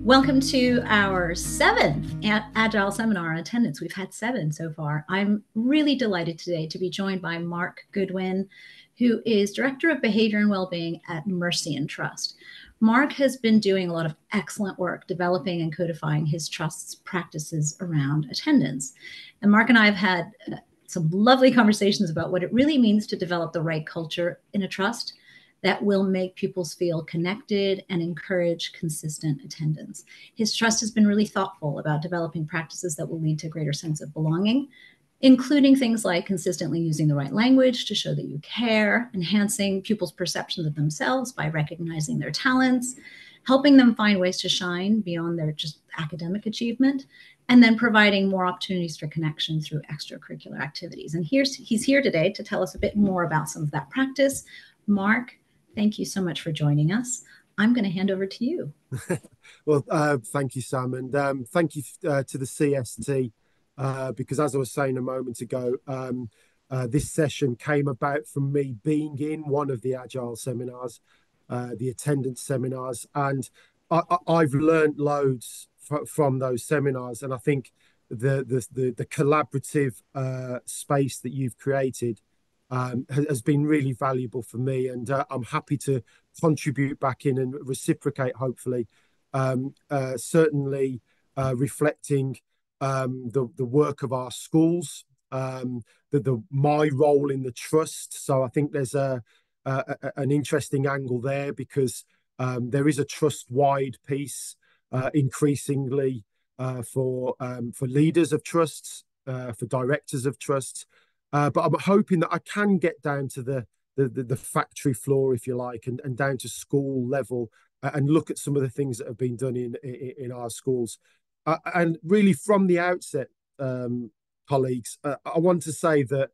Welcome to our seventh Agile seminar on attendance. We've had 7 so far. I'm really delighted today to be joined by Mark Goodwin, who is Director of Behavior and Wellbeing at Mercian Trust. Mark has been doing a lot of excellent work developing and codifying his trust's practices around attendance. And Mark and I have had some lovely conversations about what it really means to develop the right culture in a trust that will make pupils feel connected and encourage consistent attendance. His trust has been really thoughtful about developing practices that will lead to a greater sense of belonging, including things like consistently using the right language to show that you care, enhancing pupils' perceptions of themselves by recognizing their talents, helping them find ways to shine beyond their just academic achievement, and then providing more opportunities for connection through extracurricular activities. And he's here today to tell us a bit more about some of that practice. Mark, thank you so much for joining us. I'm going to hand over to you. Well, thank you, Sam, and thank you to the CST, because as I was saying a moment ago, this session came about from me being in one of the Agile seminars, the attendance seminars, and I've learned loads from those seminars, and I think the collaborative space that you've created has been really valuable for me, and I'm happy to contribute back in and reciprocate, hopefully, certainly reflecting the work of our schools, my role in the trust. So I think there's an interesting angle there, because there is a trust-wide piece increasingly for leaders of trusts, for directors of trusts. But I'm hoping that I can get down to the factory floor, if you like, and down to school level, and look at some of the things that have been done in our schools. And really, from the outset, colleagues, I want to say that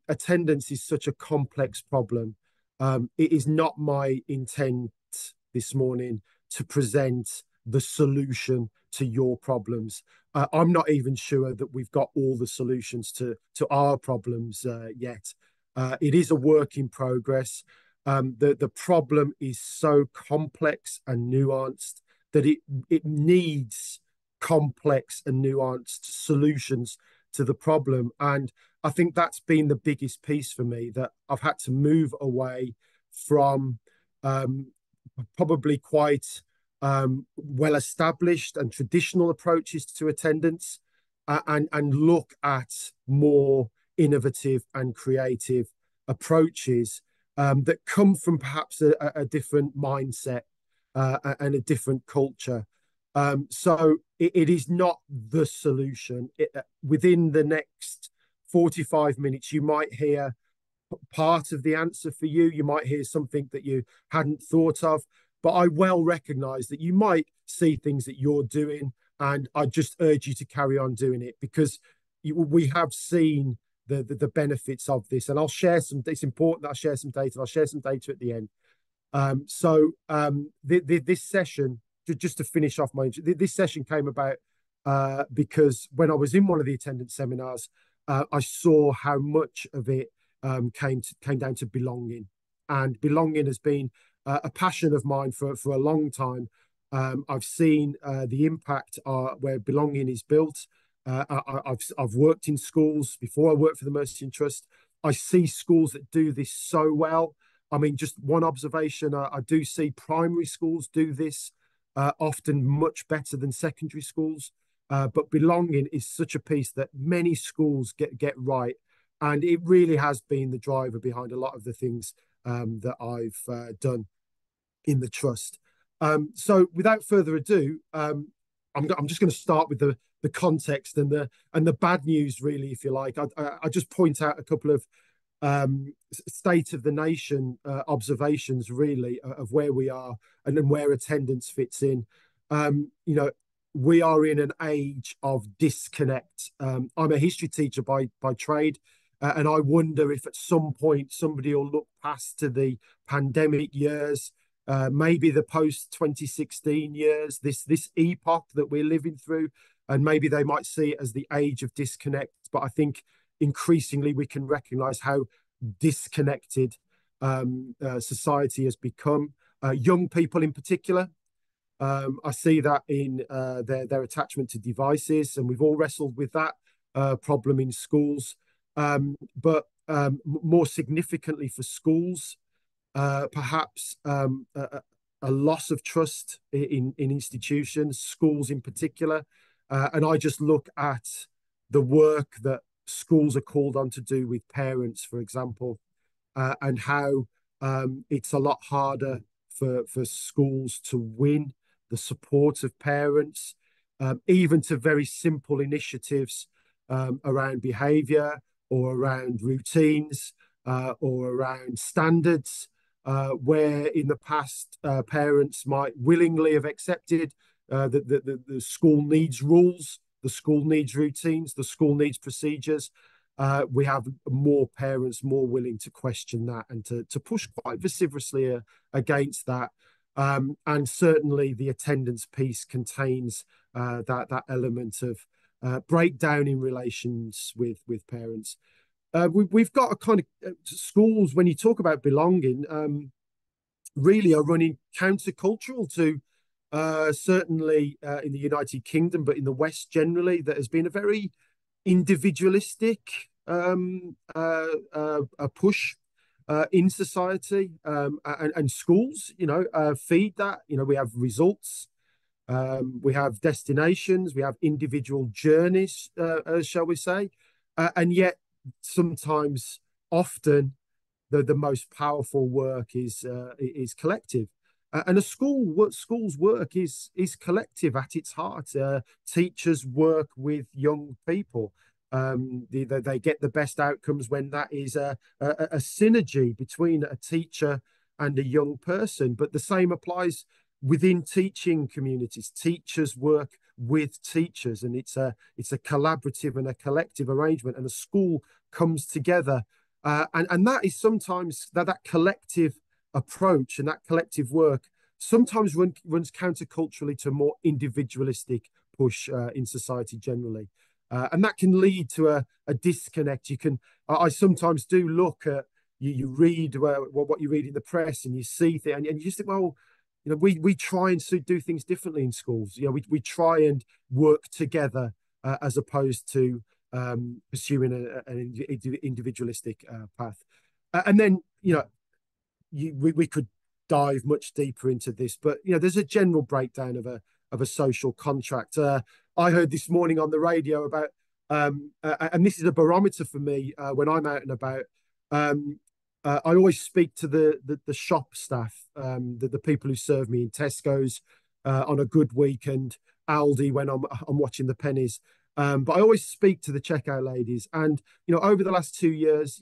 attendance is such a complex problem. It is not my intent this morning to present the solution to your problems. I'm not even sure that we've got all the solutions to our problems yet. It is a work in progress. The problem is so complex and nuanced that it needs complex and nuanced solutions to the problem. And I think that's been the biggest piece for me, that I've had to move away from probably quite well-established and traditional approaches to attendance, and look at more innovative and creative approaches that come from perhaps a different mindset and a different culture. So it is not the solution. Within the next 45 minutes, you might hear part of the answer for you. You might hear something that you hadn't thought of. But I well recognize that you might see things that you're doing, and I just urge you to carry on doing it, because we have seen the benefits of this. And I'll share some. It's important that I share some data. I'll share some data at the end. This session, just to finish off this session came about because when I was in one of the attendance seminars, I saw how much of it came down to belonging, and belonging has been a passion of mine for a long time. I've seen the impact where belonging is built. I've worked in schools before I worked for the Mercian Trust. I see schools that do this so well. I mean, just one observation, I do see primary schools do this often much better than secondary schools. But belonging is such a piece that many schools get right. And it really has been the driver behind a lot of the things that I've done in the trust. So without further ado, I'm just going to start with the context and the bad news, really, if you like. I just point out a couple of state of the nation observations, really, of where we are and then where attendance fits in. We are in an age of disconnect. I'm a history teacher by trade. And I wonder if at some point somebody will look past to the pandemic years, maybe the post-2016 years, this epoch that we're living through, and maybe they might see it as the age of disconnect. But I think increasingly we can recognise how disconnected society has become. Young people in particular, I see that in their attachment to devices, and we've all wrestled with that problem in schools. But more significantly for schools, perhaps a loss of trust in institutions, schools in particular. And I just look at the work that schools are called on to do with parents, for example, and how it's a lot harder for schools to win the support of parents, even to very simple initiatives around behaviour or around routines or around standards, where in the past parents might willingly have accepted that the school needs rules, the school needs routines, the school needs procedures. We have more parents more willing to question that and to push quite vociferously against that. And certainly the attendance piece contains that element of breakdown in relations with parents. We've got a kind of schools, when you talk about belonging, really are running countercultural to certainly in the United Kingdom, but in the West generally, there has been a very individualistic a push in society, and schools, feed that. We have results, we have destinations, we have individual journeys, shall we say, and yet sometimes, often, the most powerful work is collective. And school's work is collective at its heart. Teachers work with young people. They get the best outcomes when that is a synergy between a teacher and a young person. But the same applies within teaching communities. Teachers work with teachers, and it's a collaborative and a collective arrangement. And a school comes together, and that is sometimes that collective approach and that collective work sometimes runs counterculturally to a more individualistic push in society generally. And that can lead to a disconnect. I sometimes do look at, you read what you read in the press, and you see things, and you just think, well, we try and do things differently in schools. We try and work together as opposed to pursuing an individualistic path. And then, we could dive much deeper into this, but there's a general breakdown of a social contract. I heard this morning on the radio about, and this is a barometer for me when I'm out and about. I always speak to the shop staff, the people who serve me in Tesco's on a good week, and Aldi when I'm watching the pennies. But I always speak to the checkout ladies, and over the last 2 years,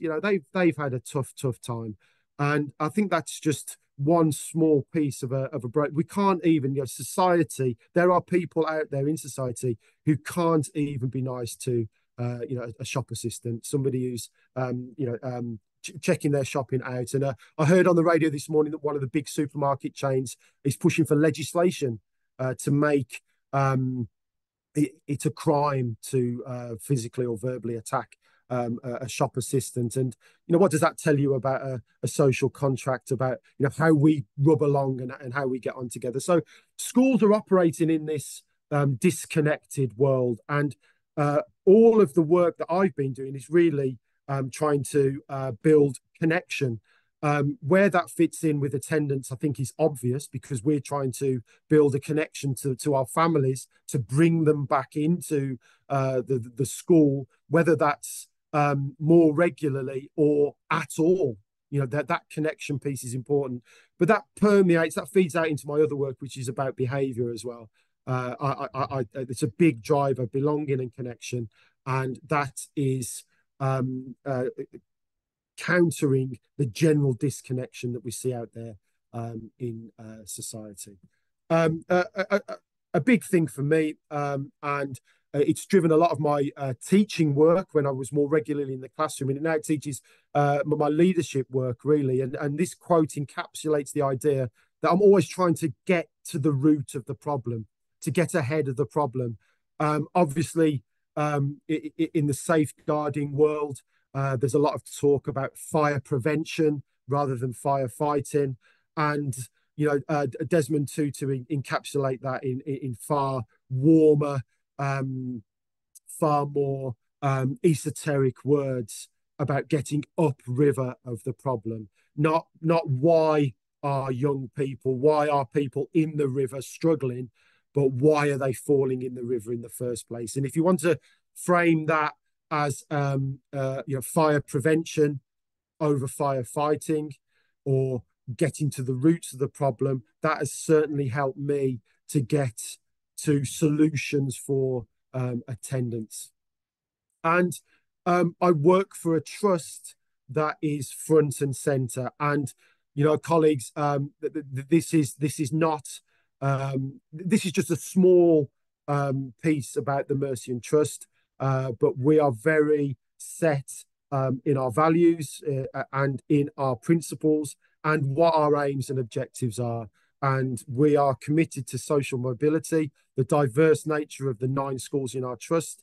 they've had a tough time, and I think that's just one small piece of a break. We can't even, society. There are people out there in society who can't even be nice to, a shop assistant, somebody who's, checking their shopping out. And I heard on the radio this morning that one of the big supermarket chains is pushing for legislation to make it's a crime to physically or verbally attack a shop assistant. And what does that tell you about a social contract, about how we rub along and how we get on together? So schools are operating in this disconnected world, and all of the work that I've been doing is really trying to build connection. Where that fits in with attendance, I think, is obvious, because we're trying to build a connection to our families, to bring them back into the school, whether that's more regularly or at all. That connection piece is important, but that feeds out into my other work, which is about behaviour as well. It's a big driver, belonging and connection, and that is countering the general disconnection that we see out there in society. A big thing for me, and it's driven a lot of my teaching work when I was more regularly in the classroom, and it now teaches my leadership work, really. And this quote encapsulates the idea that I'm always trying to get to the root of the problem, to get ahead of the problem. Obviously, in the safeguarding world, there's a lot of talk about fire prevention rather than firefighting. And Desmond Tutu encapsulate that in far warmer, far more esoteric words about getting upriver of the problem. Not why are people in the river struggling, but why are they falling in the river in the first place? And if you want to frame that as fire prevention over firefighting, or getting to the roots of the problem, that has certainly helped me to get to solutions for attendance. And I work for a trust that is front and center. And colleagues, this is not this is just a small piece about the Mercian Trust, but we are very set in our values and in our principles and what our aims and objectives are. And we are committed to social mobility. The diverse nature of the 9 schools in our trust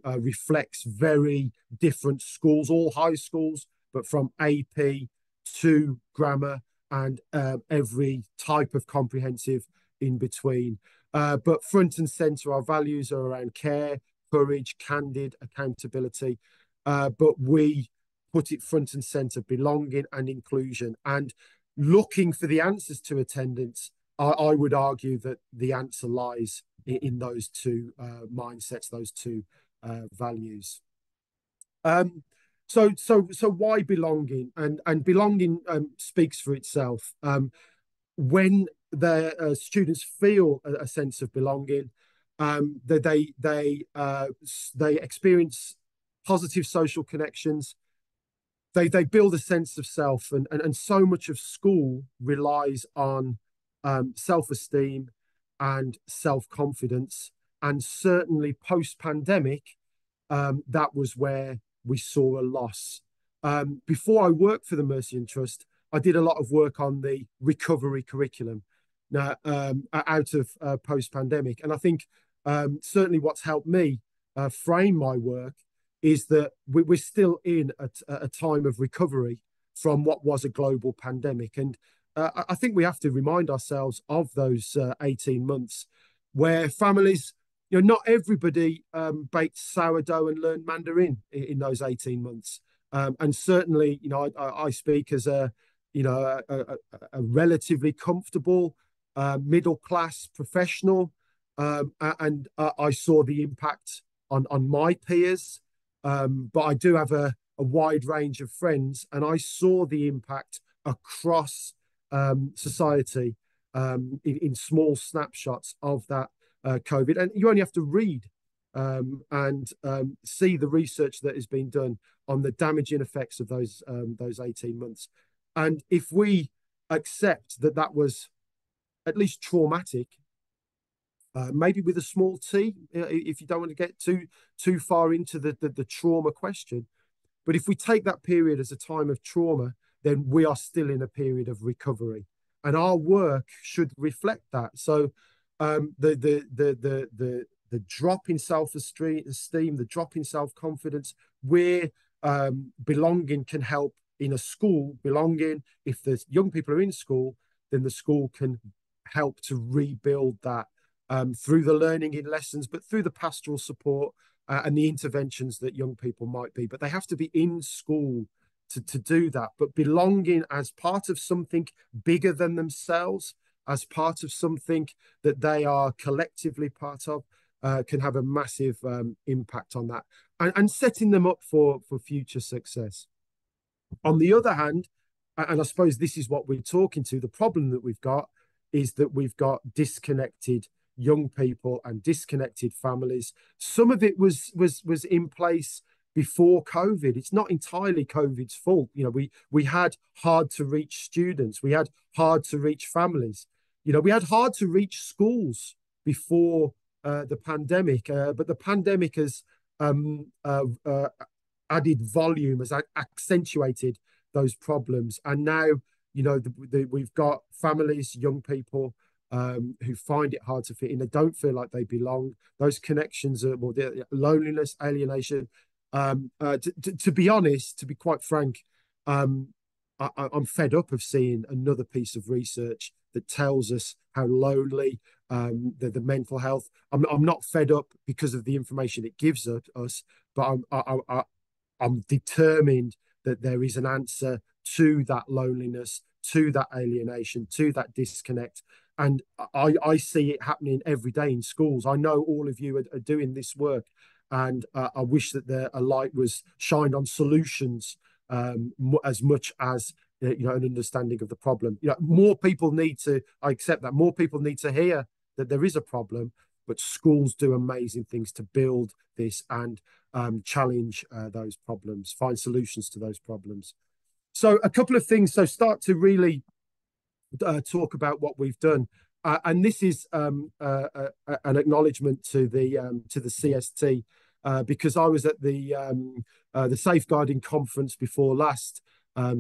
reflects very different schools, all high schools, but from AP to grammar and every type of comprehensive in between. But front and center, our values are around care, courage, candid, accountability. But we put it front and center, belonging and inclusion. And looking for the answers to attendance, I would argue that the answer lies in those two mindsets, those two values. So why belonging? And belonging speaks for itself. When the students feel a sense of belonging, they experience positive social connections. They build a sense of self, and so much of school relies on self-esteem and self-confidence. And certainly post-pandemic, that was where we saw a loss. Before I worked for the Mercian Trust, I did a lot of work on the recovery curriculum now out of post-pandemic. And I think certainly what's helped me frame my work is that we're still in a time of recovery from what was a global pandemic. And I think we have to remind ourselves of those 18 months where families, not everybody baked sourdough and learned Mandarin in those 18 months. And certainly, I speak as a relatively comfortable middle class professional, and I saw the impact on my peers. But I do have a wide range of friends, and I saw the impact across society in small snapshots of that COVID. And you only have to read and see the research that has been done on the damaging effects of those 18 months. And if we accept that that was at least traumatic, maybe with a small t, if you don't want to get too far into the trauma question. But if we take that period as a time of trauma, then we are still in a period of recovery, and our work should reflect that. So the drop in self-esteem, the drop in self-confidence, where belonging can help in a school. Belonging, if the young people are in school, then the school can help to rebuild that through the learning in lessons, but through the pastoral support and the interventions that young people might be. But they have to be in school to do that. But belonging as part of something bigger than themselves, as part of something that they are collectively part of, can have a massive impact on that, and setting them up for future success. On the other hand, and I suppose this is what we're talking to, the problem that we've got is that we've got disconnected young people and disconnected families. Some of it was in place before COVID. It's not entirely COVID's fault. We had hard to reach students. We had hard to reach families. We had hard to reach schools before the pandemic, but the pandemic has added volume, has accentuated those problems. And now, we've got families, young people who find it hard to fit in. They don't feel like they belong. Those connections are more loneliness, alienation. To be honest, to be quite frank, I'm fed up of seeing another piece of research that tells us how lonely, the mental health. I'm not fed up because of the information it gives us, but I'm determined that there is an answer to that loneliness, to that alienation, to that disconnect. And I see it happening every day in schools. I know all of you are doing this work, and I wish that a light was shined on solutions, as much as an understanding of the problem. More people need to. I accept that more people need to hear that there is a problem, but schools do amazing things to build this and challenge those problems, find solutions to those problems. So a couple of things. So start to really talk about what we've done. And this is an acknowledgement to the CST, because I was at the safeguarding conference before last,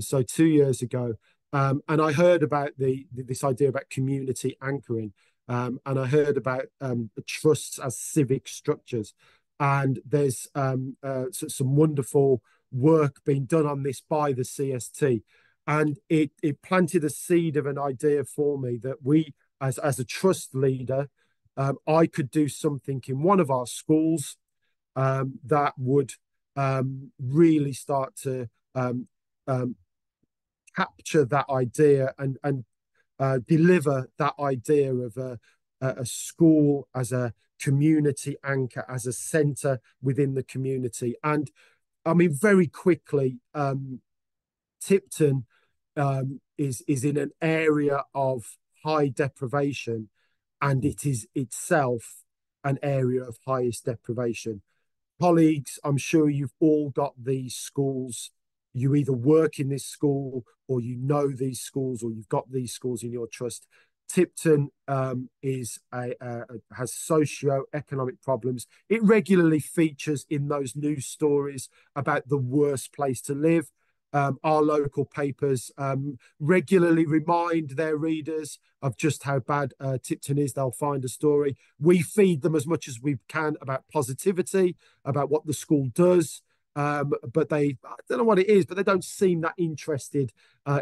so 2 years ago, and I heard about this idea about community anchoring, and I heard about trusts as civic structures, and there's some wonderful work being done on this by the CST, and it planted a seed of an idea for me that we, as a trust leader, I could do something in one of our schools that would really start to capture that idea and deliver that idea of a school as a community anchor, as a centre within the community. And I mean, very quickly, Tipton is in an area of high deprivation, and it is itself an area of highest deprivation. Colleagues, I'm sure you've all got these schools. You either work in this school, or you know these schools, or you've got these schools in your trust. Tipton has socio-economic problems. It regularly features in those news stories about the worst place to live. Our local papers regularly remind their readers of just how bad Tipton is. They'll find a story. We feed them as much as we can about positivity, about what the school does. But I don't know what it is, but they don't seem that interested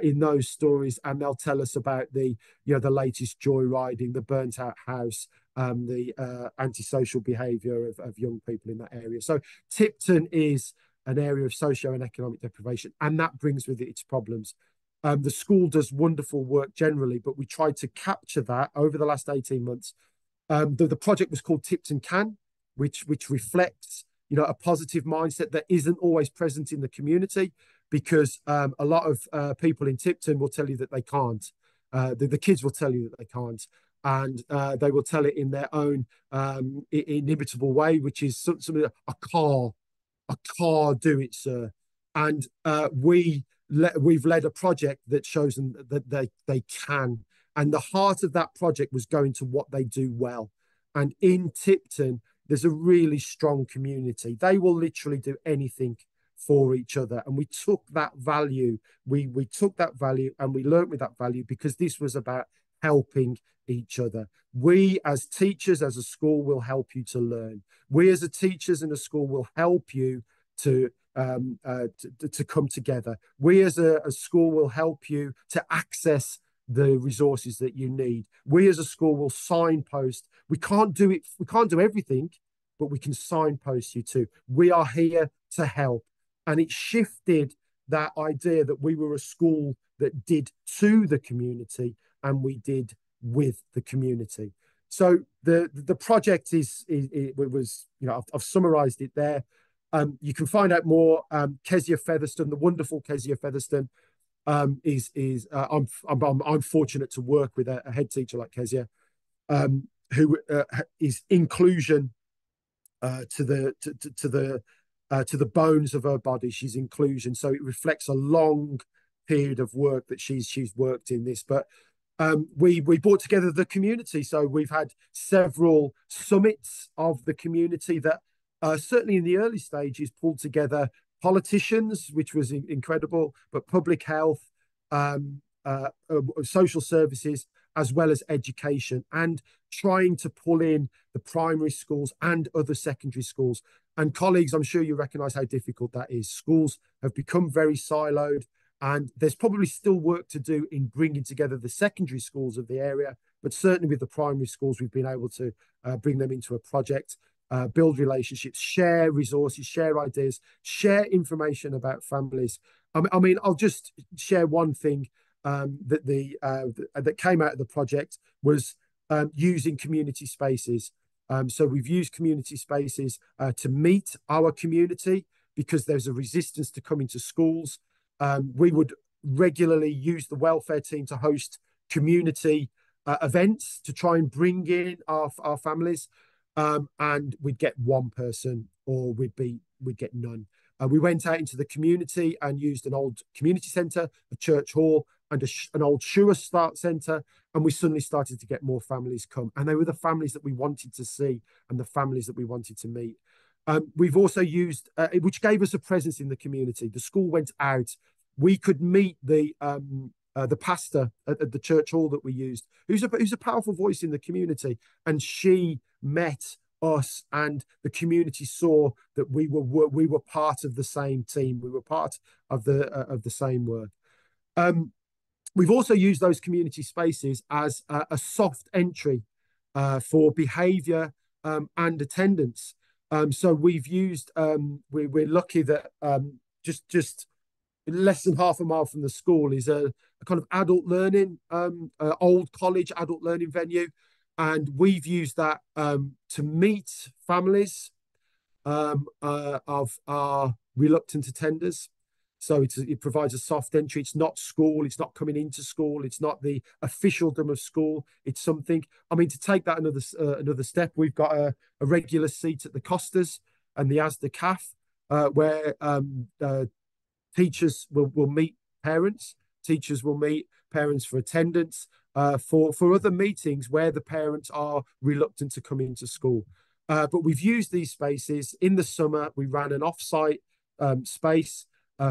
in those stories. And they'll tell us about the latest joyriding, the burnt out house, the antisocial behaviour of young people in that area. So Tipton is an area of socio and economic deprivation, and that brings with it its problems. The school does wonderful work generally, but we tried to capture that over the last 18 months. The project was called Tipton Can, which reflects a positive mindset that isn't always present in the community, because a lot of people in Tipton will tell you that they can't. The kids will tell you that they can't, and they will tell it in their own inimitable way, which is something a car do it, sir. And we've led a project that shows them that they can. And the heart of that project was going to what they do well. And in Tipton, there's a really strong community. They will literally do anything for each other. And we took that value, we took that value and we learned with that value, because this was about helping each other. We as teachers, as a school, will help you to learn. We as a teachers in a school will help you to come together. We as a school will help you to access the resources that you need. We as a school will signpost. We can't do everything, but we can signpost you to. We are here to help. And it shifted that idea that we were a school that did to the community, and we did with the community. So the project I've summarized it there. You can find out more. Kezia Featherstone, the wonderful Kezia Featherstone, I'm fortunate to work with a head teacher like Kezia, who is inclusion to the bones of her body. She's inclusion, so it reflects a long period of work that she's worked in this. But we brought together the community, so we've had several summits of the community that certainly in the early stages pulled together politicians, which was incredible, but public health, social services, as well as education, and trying to pull in the primary schools and other secondary schools. And colleagues, I'm sure you recognise how difficult that is. Schools have become very siloed, And there's probably still work to do in bringing together the secondary schools of the area, but certainly with the primary schools, we've been able to bring them into a project, build relationships, share resources, share ideas, share information about families. I mean, I'll just share one thing that came out of the project was using community spaces. So we've used community spaces to meet our community because there's a resistance to coming to schools. We would regularly use the welfare team to host community events to try and bring in our families, and we'd get one person or we'd get none. We went out into the community and used an old community centre, a church hall, and an old Sure Start centre, and we suddenly started to get more families come, and they were the families that we wanted to see and the families that we wanted to meet. We've also used, which gave us a presence in the community. The school went out. We could meet the pastor at the church hall that we used, who's a powerful voice in the community, and she met us, and the community saw that we were part of the same team. We were part of the same work. We've also used those community spaces as a soft entry for behaviour and attendance. So we've used, we're lucky that just less than half a mile from the school is a kind of adult learning, old college adult learning venue. And we've used that to meet families of our reluctant attenders. So it provides a soft entry. It's not school. It's not coming into school. It's not the officialdom of school. It's something. I mean, to take that another step, we've got a regular seat at the Costas and the Asda Caf, where teachers will meet parents. Teachers will meet parents for attendance, for other meetings where the parents are reluctant to come into school. But we've used these spaces. In the summer, we ran an off-site space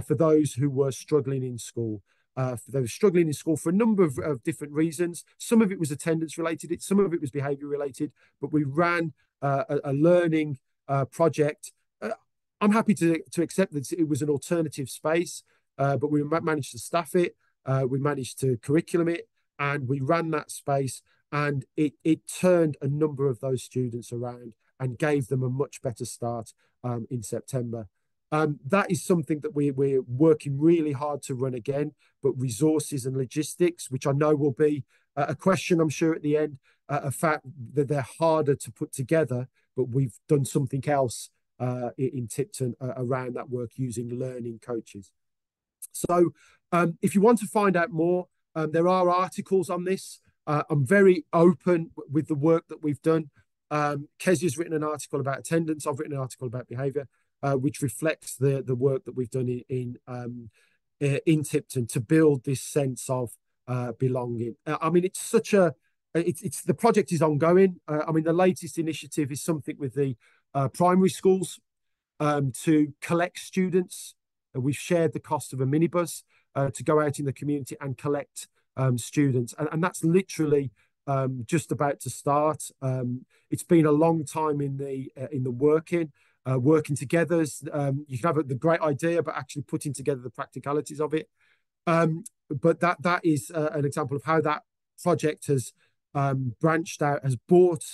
for those who were struggling in school. They were struggling in school for a number of different reasons. Some of it was attendance related, some of it was behaviour related, but we ran a learning project. I'm happy to accept that it was an alternative space, but we managed to staff it, we managed to curriculum it, and we ran that space, and it turned a number of those students around and gave them a much better start in September. That is something that we're working really hard to run again, but resources and logistics, which I know will be a question, I'm sure, at the end, a fact that they're harder to put together, but we've done something else in Tipton around that work using learning coaches. So if you want to find out more, there are articles on this. I'm very open with the work that we've done. Kezia's written an article about attendance. I've written an article about behaviour, which reflects the work that we've done in Tipton to build this sense of belonging. I mean, it's such a the project is ongoing. I mean, the latest initiative is something with the primary schools to collect students. We've shared the cost of a minibus to go out in the community and collect students, and that's literally just about to start. It's been a long time in the working together. You can have the great idea, but actually putting together the practicalities of it. But that is an example of how that project has branched out, has brought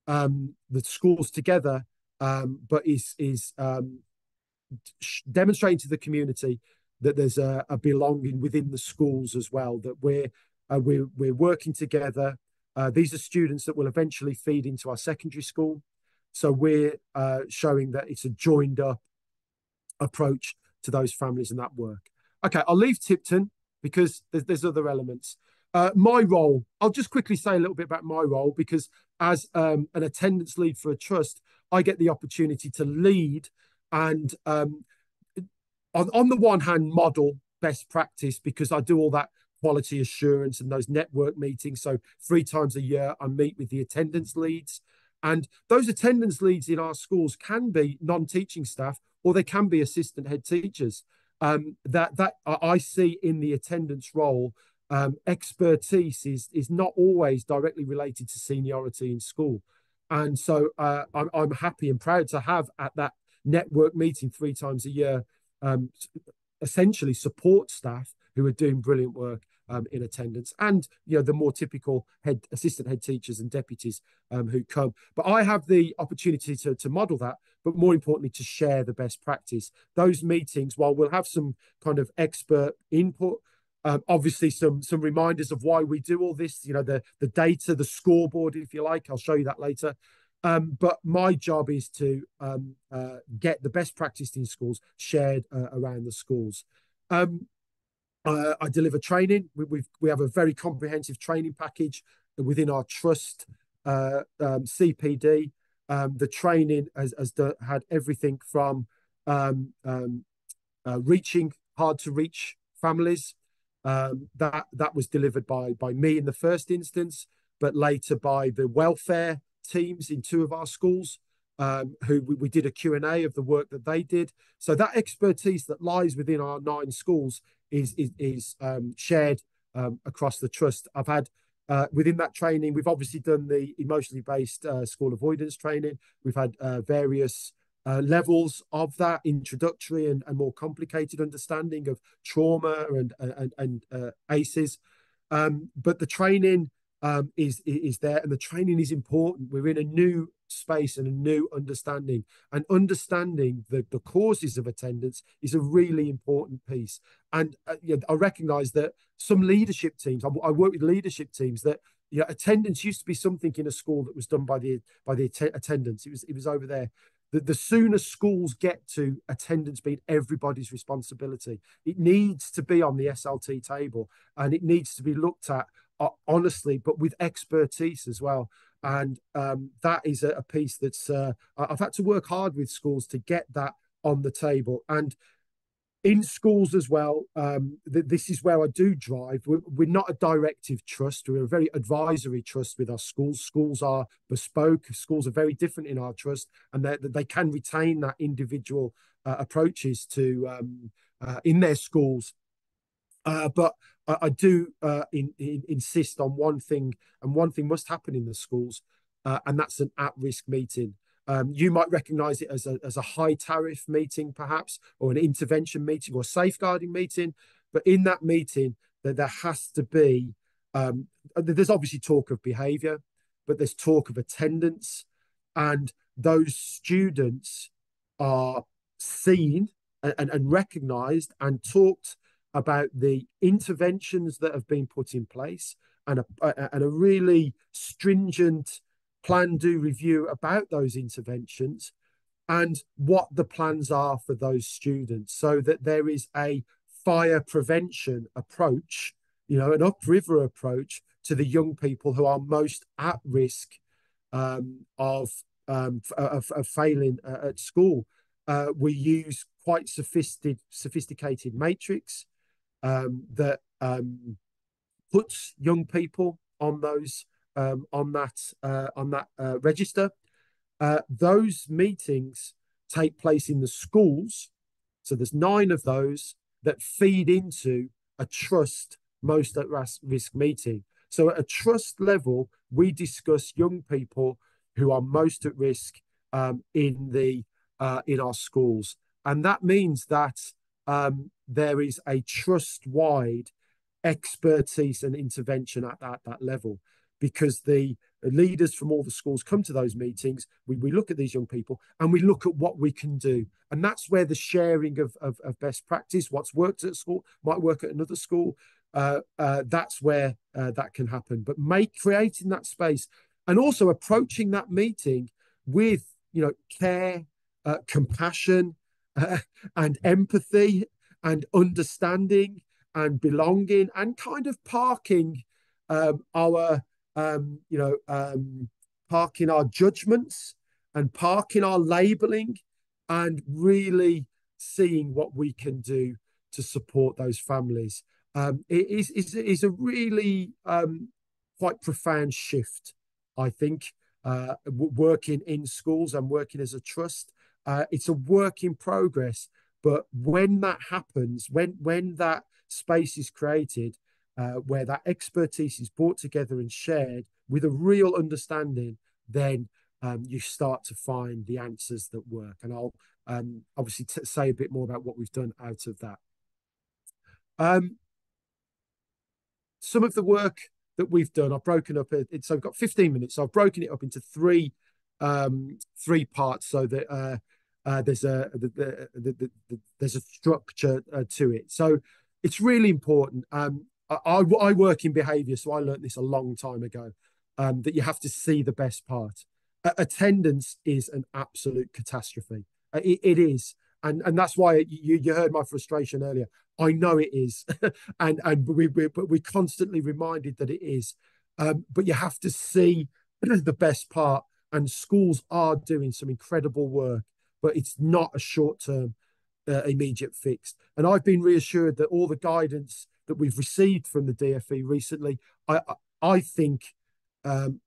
the schools together, but is demonstrating to the community that there's a belonging within the schools as well, that we're working together. These are students that will eventually feed into our secondary school. So we're showing that it's a joined up approach to those families and that work. Okay, I'll leave Tipton because there's other elements. My role, I'll just quickly say a little bit about my role, because as an attendance lead for a trust, I get the opportunity to lead and on the one hand, model best practice, because I do all that quality assurance and those network meetings. So 3 times a year, I meet with the attendance leads. And those attendance leads in our schools can be non-teaching staff, or they can be assistant head teachers. That I see in the attendance role, expertise is not always directly related to seniority in school. And so I'm happy and proud to have at that network meeting 3 times a year, essentially support staff who are doing brilliant work in attendance, and the more typical assistant head teachers and deputies who come. But I have the opportunity to model that, but more importantly, to share the best practice. Those meetings, while we'll have some kind of expert input, obviously some reminders of why we do all this, the data, the scoreboard, if you like. I'll show you that later. But my job is to get the best practice in schools shared around the schools. I deliver training. We have a very comprehensive training package within our trust CPD. The training has had everything from reaching hard to reach families. That was delivered by me in the first instance, but later by the welfare teams in two of our schools, who we did a Q&A of the work that they did. So that expertise that lies within our 9 schools is shared across the trust. I've had within that training, we've obviously done the emotionally based school avoidance training. We've had various levels of that, introductory and more complicated understanding of trauma and ACEs. But the training is there, and the training is important. We're in a new space and a new understanding, and understanding the causes of attendance is a really important piece. And I recognize that some leadership teams, I work with leadership teams, that attendance used to be something in a school that was done by the attendants. It was over there. The sooner schools get to attendance being everybody's responsibility, it needs to be on the SLT table, and it needs to be looked at honestly, but with expertise as well. And that is a piece that's I've had to work hard with schools to get that on the table. And in schools as well, this is where I do drive. We're not a directive trust. We're a very advisory trust with our schools. Schools are bespoke. Schools are very different in our trust, and they can retain that individual approaches to in their schools. But I do insist on one thing, and one thing must happen in the schools, and that's an at-risk meeting. You might recognise it as a high tariff meeting, perhaps, or an intervention meeting, or safeguarding meeting. But in that meeting, there has to be, there's obviously talk of behaviour, but there's talk of attendance, and those students are seen and recognised and talked about the interventions that have been put in place, and a really stringent plan, do, review about those interventions, and what the plans are for those students, so that there is a fire prevention approach, an upriver approach to the young people who are most at risk of failing at school. We use quite sophisticated matrix that puts young people on those on that register. Those meetings take place in the schools, so there's 9 of those that feed into a trust most at risk meeting. So at a trust level, we discuss young people who are most at risk in our schools, and that means that there is a trust-wide expertise and intervention at that level, because the leaders from all the schools come to those meetings. We look at these young people, and we look at what we can do, and that's where the sharing of best practice, what's worked at school might work at another school. That's where that can happen. But creating that space, and also approaching that meeting with care, compassion, and empathy, and understanding, and belonging, and kind of parking parking our judgments, and parking our labeling, and really seeing what we can do to support those families. It is a really quite profound shift, I think, working in schools and working as a trust. It's a work in progress, but when that happens, when that space is created, where that expertise is brought together and shared with a real understanding, then you start to find the answers that work. And I'll obviously say a bit more about what we've done out of that. some of the work that we've done, I've broken up it. So I've got 15 minutes. So I've broken it up into three parts so that there's a structure to it. So it's really important. I work in behaviour, so I learned this a long time ago. That you have to see the best part. Attendance is an absolute catastrophe. It is, and that's why you heard my frustration earlier. I know it is, and we're constantly reminded that it is. But you have to see the best part, and schools are doing some incredible work, but it's not a short-term, immediate fix. And I've been reassured that all the guidance that we've received from the DfE recently, I think um,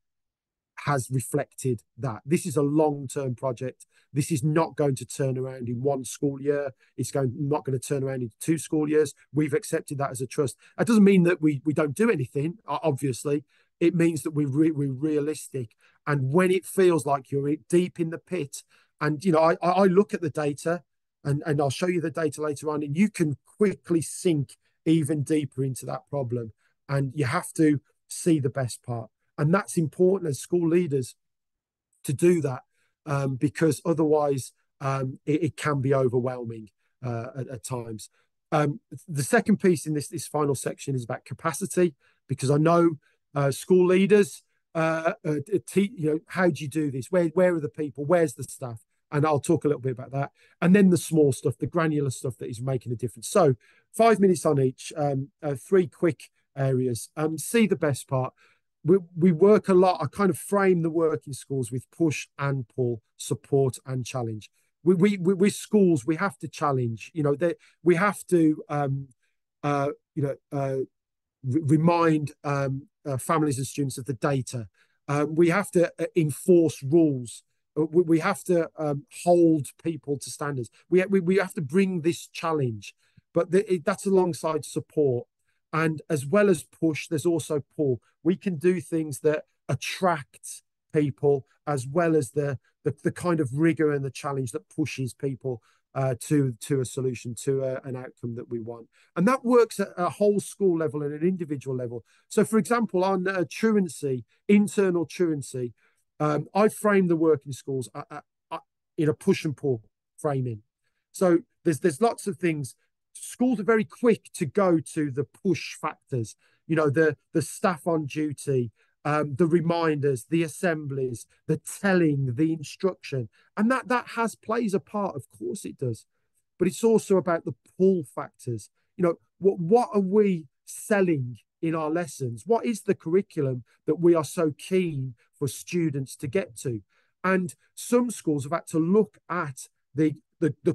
has reflected that. This is a long-term project. This is not going to turn around in one school year. It's not going to turn around in 2 school years. We've accepted that as a trust. That doesn't mean that we don't do anything, obviously. It means that we're realistic. And when it feels like you're deep in the pit, and I look at the data, and I'll show you the data later on, and you can quickly sink even deeper into that problem. And you have to see the best part. And that's important as school leaders to do that, because otherwise it can be overwhelming at times. The second piece in this final section is about capacity, because I know school leaders, how do you do this? Where are the people? Where's the staff? And I'll talk a little bit about that. And then the small stuff, the granular stuff that is making a difference. So 5 minutes on each, 3 quick areas. See the best part. We work a lot. I kind of frame the work in schools with push and pull, support and challenge. With schools, we have to challenge. We have to remind families and students of the data. We have to enforce rules. We have to hold people to standards. We have to bring this challenge, but that's alongside support. And as well as push, there's also pull. We can do things that attract people, as well as the kind of rigor and the challenge that pushes people to a solution, to an outcome that we want. And that works at a whole school level and an individual level. So, for example, on truancy, internal truancy, I frame the work in schools in a push and pull framing. So there's lots of things. Schools are very quick to go to the push factors, the staff on duty, the reminders, the assemblies, the telling, the instruction. And that plays a part, of course it does. But it's also about the pull factors. What are we selling in our lessons? What is the curriculum that we are so keen for students to get to? And some schools have had to look at the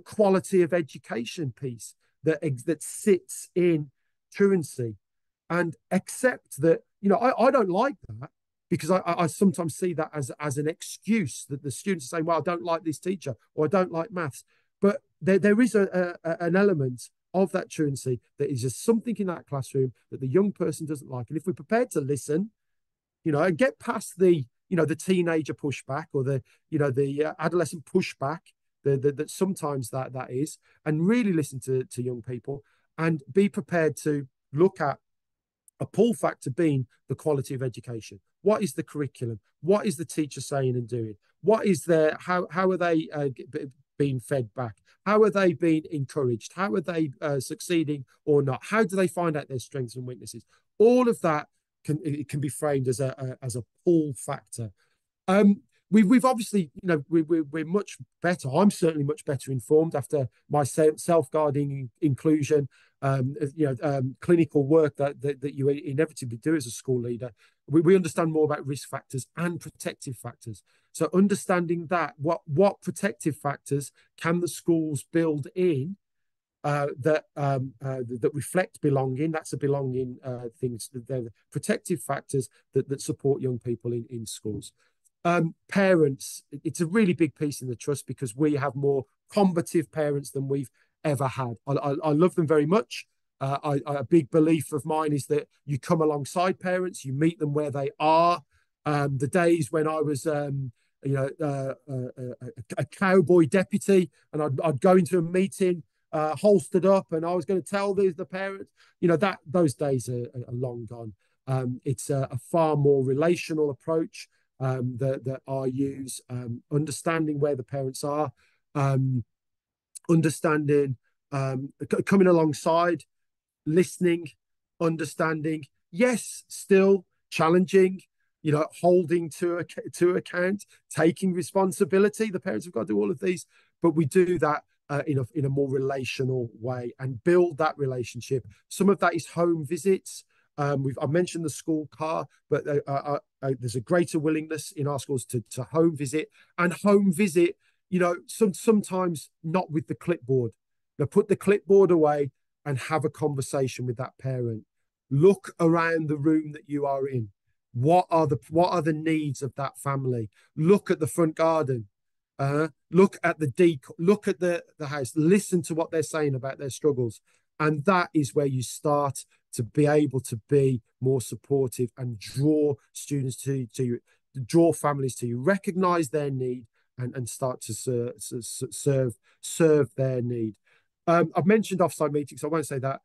quality of education piece that sits in truancy, and accept that I don't like that, because I sometimes see that as an excuse that the students are saying, well, I don't like this teacher, or I don't like maths. But there is an element of that truancy that is just something in that classroom that the young person doesn't like. And if we're prepared to listen, and get past the teenager pushback, or the adolescent pushback that sometimes that is, and really listen to young people, and be prepared to look at a pull factor being the quality of education. What is the curriculum? What is the teacher saying and doing? What is their, how are they being fed back? How are they being encouraged? How are they succeeding or not? How do they find out their strengths and weaknesses? All of that can be framed as a pull factor. We've obviously, we're much better. I'm certainly much better informed after my self-guarding inclusion, clinical work that you inevitably do as a school leader. We understand more about risk factors and protective factors. So understanding what protective factors can the schools build in that reflect belonging. That's a belonging things. They're the protective factors that support young people in schools. Parents, it's a really big piece in the trust, because we have more combative parents than we've ever had. I love them very much. A big belief of mine is that you come alongside parents, you meet them where they are. The days when I was a cowboy deputy, and I'd go into a meeting holstered up, and I was going to tell the parents. That those days are long gone. It's a far more relational approach that I use, understanding where the parents are, um, understanding, coming alongside, listening, understanding. Yes, still challenging. Holding to account, taking responsibility. The parents have got to do all of these, but we do that in a more relational way and build that relationship. Some of that is home visits. I mentioned the school car, but there's a greater willingness in our schools to home visit and home visit. Sometimes not with the clipboard. Now put the clipboard away and have a conversation with that parent. Look around the room that you are in. What are the needs of that family? Look at the front garden. Look at the decor. Look at the house. Listen to what they're saying about their struggles, and that is where you start to be able to be more supportive and draw students to you, draw families to you, recognize their need, and start to serve their need. I've mentioned offsite meetings, so I won't say that.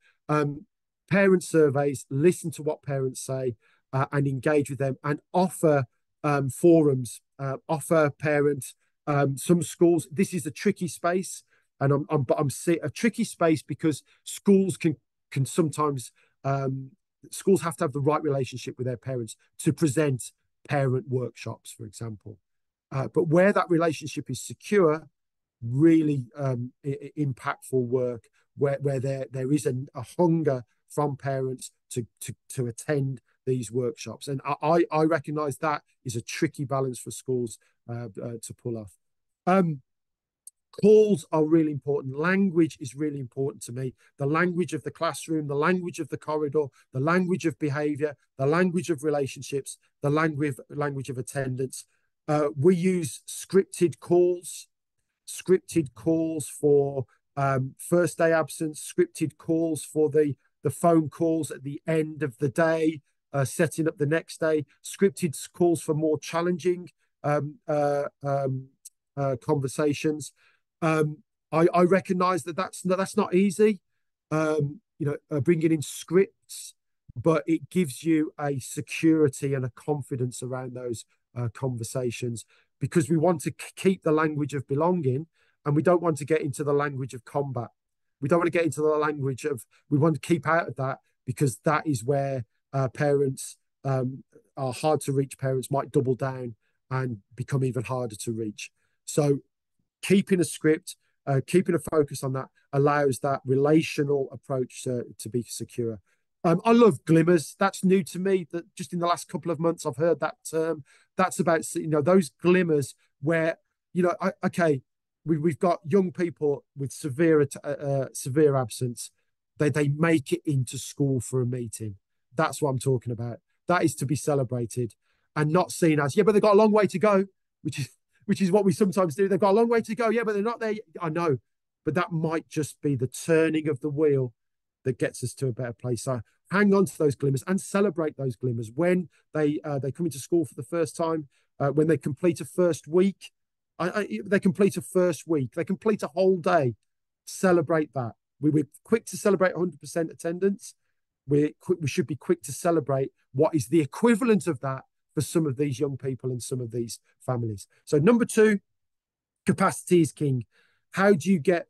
Parent surveys, listen to what parents say, and engage with them, and offer forums, offer parents. Some schools, this is a tricky space, and I'm seeing a tricky space because schools can sometimes, schools have to have the right relationship with their parents to present parent workshops, for example. But where that relationship is secure, really impactful work, where there is a hunger from parents to attend these workshops. And I recognize that is a tricky balance for schools to pull off. Calls are really important. Language is really important to me. The language of the classroom, the language of the corridor, the language of behavior, the language of relationships, the language of attendance. We use scripted calls for first day absence, scripted calls for the phone calls at the end of the day, setting up the next day, scripted calls for more challenging conversations. I recognize that's not easy, bringing in scripts, but it gives you a security and a confidence around those conversations, because we want to keep the language of belonging, and we don't want to get into the language of combat. We don't want to get into the language of, we want to keep out of that, because that is where parents, are hard to reach parents, might double down and become even harder to reach. So keeping a script, keeping a focus on that allows that relational approach to be secure. I love glimmers. That's new to me. That just in the last couple of months I've heard that term. That's about those glimmers where okay, we've got young people with severe absence. They make it into school for a meeting. That's what I'm talking about. That is to be celebrated and not seen as, yeah, but they've got a long way to go, which is what we sometimes do. They've got a long way to go. Yeah, but they're not there. I know, but that might just be the turning of the wheel that gets us to a better place. So hang on to those glimmers and celebrate those glimmers when they come into school for the first time, when they complete a first week. They complete a first week. They complete a whole day. Celebrate that. We're quick to celebrate 100% attendance. We should be quick to celebrate what is the equivalent of that for some of these young people and some of these families. So number 2, capacity is king. How do you get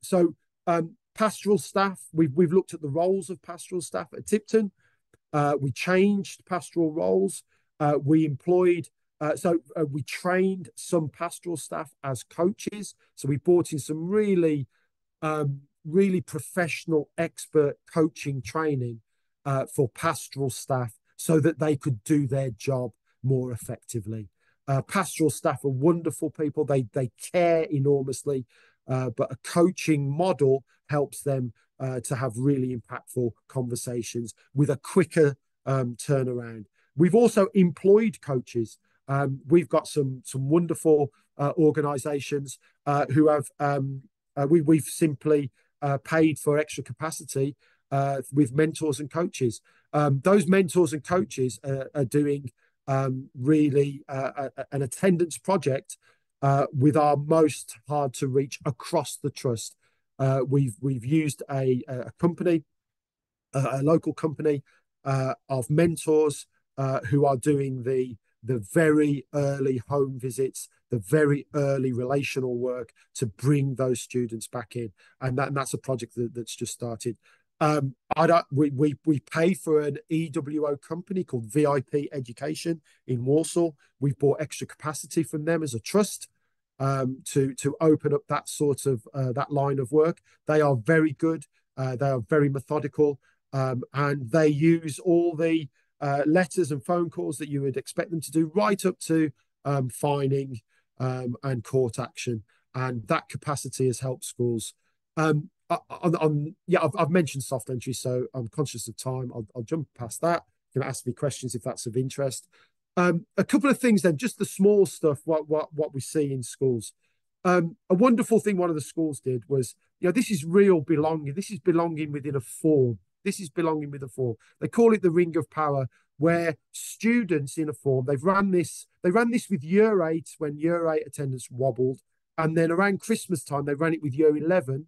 pastoral staff? We've looked at the roles of pastoral staff at Tipton. We changed pastoral roles. We trained some pastoral staff as coaches. So we brought in some really professional, expert coaching training for pastoral staff so that they could do their job more effectively. Pastoral staff are wonderful people. They care enormously, but a coaching model helps them to have really impactful conversations with a quicker turnaround. We've also employed coaches. We've got some wonderful organisations who have we've simply paid for extra capacity with mentors and coaches. Those mentors and coaches are doing really an attendance project with our most hard to reach across the trust. We've used a company, a local company of mentors who are doing the very early home visits, the very early relational work to bring those students back in, and that's a project that's just started. I don't. We pay for an EWO company called VIP Education in Warsaw. We've bought extra capacity from them as a trust to open up that sort of that line of work. They are very good. They are very methodical, and they use all the letters and phone calls that you would expect them to do, right up to fining and court action. And that capacity has helped schools. Yeah, I've mentioned soft entry, so I'm conscious of time. I'll jump past that. You can ask me questions if that's of interest. A couple of things then, just the small stuff, what we see in schools. A wonderful thing one of the schools did was, this is real belonging. This is belonging within a form. This is belonging with a form. They call it the ring of power, where students in a form, they ran this with year 8 when year 8 attendance wobbled. And then around Christmas time, they ran it with year 11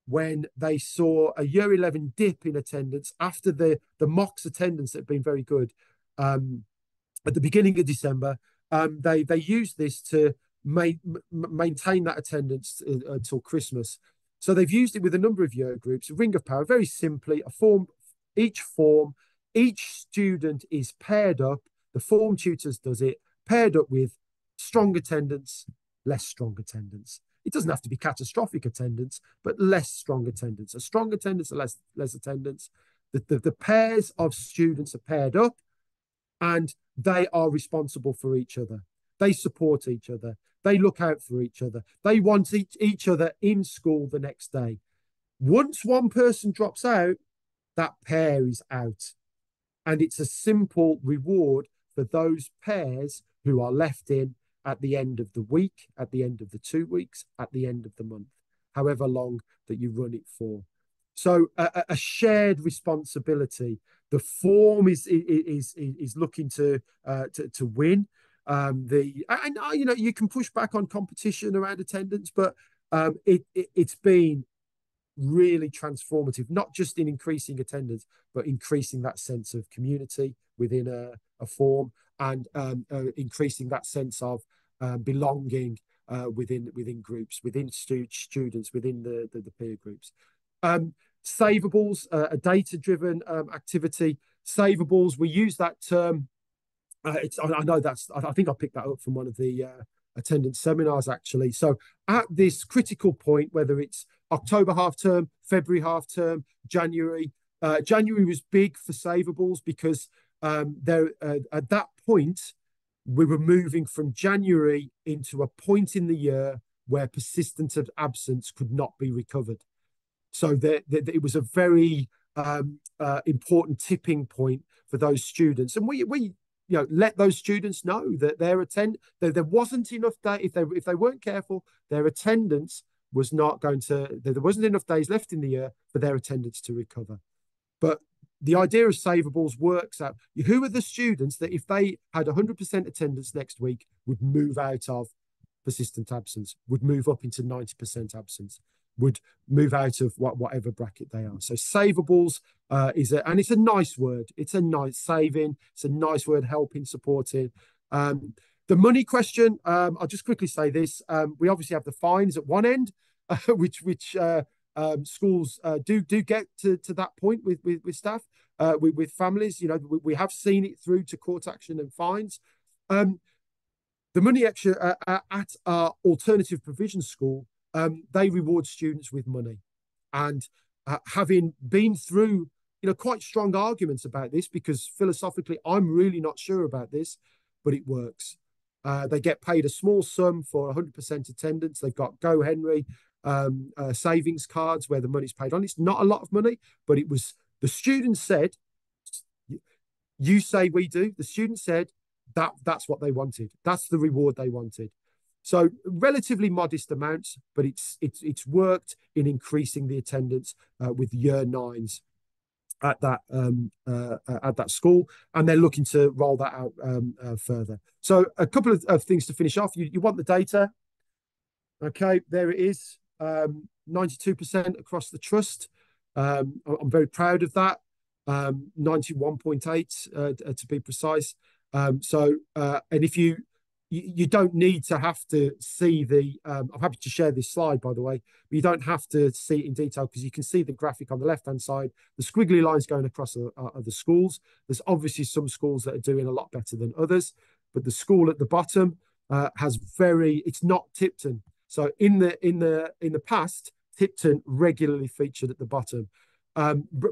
when they saw a year 11 dip in attendance after the mocks attendance that had been very good at the beginning of December. They used this to maintain that attendance until Christmas. So they've used it with a number of year groups. A ring of power, very simply, a form, each student is paired up. The form tutors does it, paired up with strong attendance, less strong attendance. It doesn't have to be catastrophic attendance, but less strong attendance. A strong attendance, a less attendance. The pairs of students are paired up, and they are responsible for each other. They support each other. They look out for each other. They want each other in school the next day. Once one person drops out, that pair is out. And it's a simple reward for those pairs who are left in at the end of the week, at the end of the 2 weeks, at the end of the month, however long that you run it for. So a shared responsibility. The form is looking to win. You can push back on competition around attendance, but it's been really transformative, not just in increasing attendance, but increasing that sense of community within a form, and increasing that sense of belonging within groups, within students, within the peer groups. Savables, a data-driven activity. Savables, we use that term. I know I think I picked that up from one of the attendance seminars, actually. So at this critical point, whether it's October half term, February half term, January was big for savables because at that point we were moving from January into a point in the year where persistent absence could not be recovered. So it was a very important tipping point for those students, and we let those students know that there wasn't enough day. If they weren't careful, their attendance was not going to. There wasn't enough days left in the year for their attendance to recover. But the idea of savables works out. Who are the students that, if they had 100% attendance next week, would move out of persistent absence, would move up into 90% absence, would move out of whatever bracket they are. So savables and it's a nice word. It's a nice saving. It's a nice word, helping, supporting. The money question, I'll just quickly say this. We obviously have the fines at one end, which schools do get to that point with staff, with families. We have seen it through to court action and fines. The money extra at our alternative provision school, they reward students with money. And having been through quite strong arguments about this, because philosophically I'm really not sure about this, but it works. They get paid a small sum for 100% attendance. They've got Go Henry savings cards where the money's paid on. It's not a lot of money, but it was, the students said, you say we do. The students said that's what they wanted. That's the reward they wanted. So relatively modest amounts, but it's worked in increasing the attendance with year 9s at that school, and they're looking to roll that out further. So a couple of things to finish off. You want the data? Okay, there it is. 92% across the trust. I'm very proud of that. 91.8 to be precise. And if you don't need to have to see the, I'm happy to share this slide, by the way, but you don't have to see it in detail because you can see the graphic on the left-hand side, the squiggly lines going across are the schools. There's obviously some schools that are doing a lot better than others, but the school at the bottom it's not Tipton. So in the past, Tipton regularly featured at the bottom.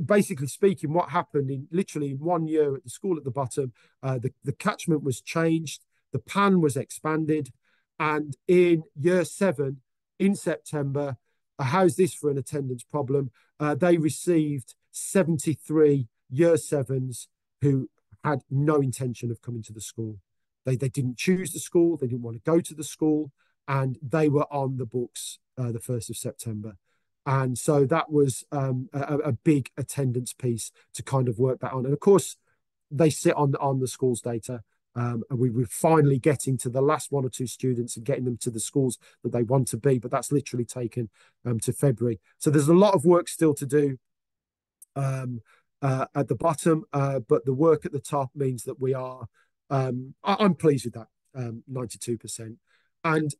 Basically speaking, what happened in literally 1 year at the school at the bottom, the catchment was changed, the pan was expanded, and in year 7, in September, how's this for an attendance problem? They received 73 year 7s who had no intention of coming to the school. They didn't choose the school, they didn't want to go to the school, and they were on the books the 1st of September. And so that was a big attendance piece to kind of work that on. And of course, they sit on the school's data. And we're finally getting to the last 1 or 2 students and getting them to the schools that they want to be. But that's literally taken to February. So there's a lot of work still to do at the bottom. But the work at the top means that we are, I'm pleased with that, 92%. And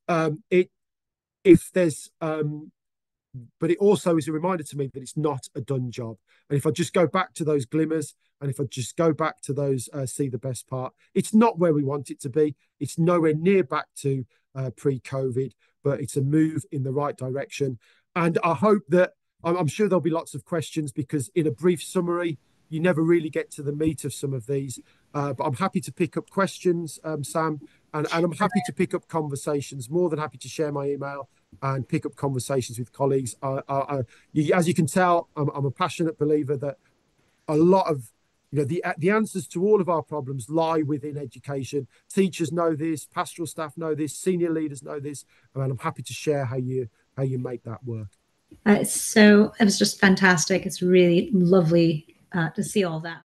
if there's, but it also is a reminder to me that it's not a done job. And if I just go back to those glimmers, and if I just go back to those see the best part, it's not where we want it to be. It's nowhere near back to pre-COVID, but it's a move in the right direction. And I hope that, I'm sure there'll be lots of questions because in a brief summary, you never really get to the meat of some of these. But I'm happy to pick up questions, Sam, and I'm happy to pick up conversations, more than happy to share my email and pick up conversations with colleagues. As you can tell, I'm a passionate believer that a lot of the answers to all of our problems lie within education. Teachers know this, pastoral staff know this, senior leaders know this, and I'm happy to share how you make that work. It was just fantastic. It's really lovely to see all that.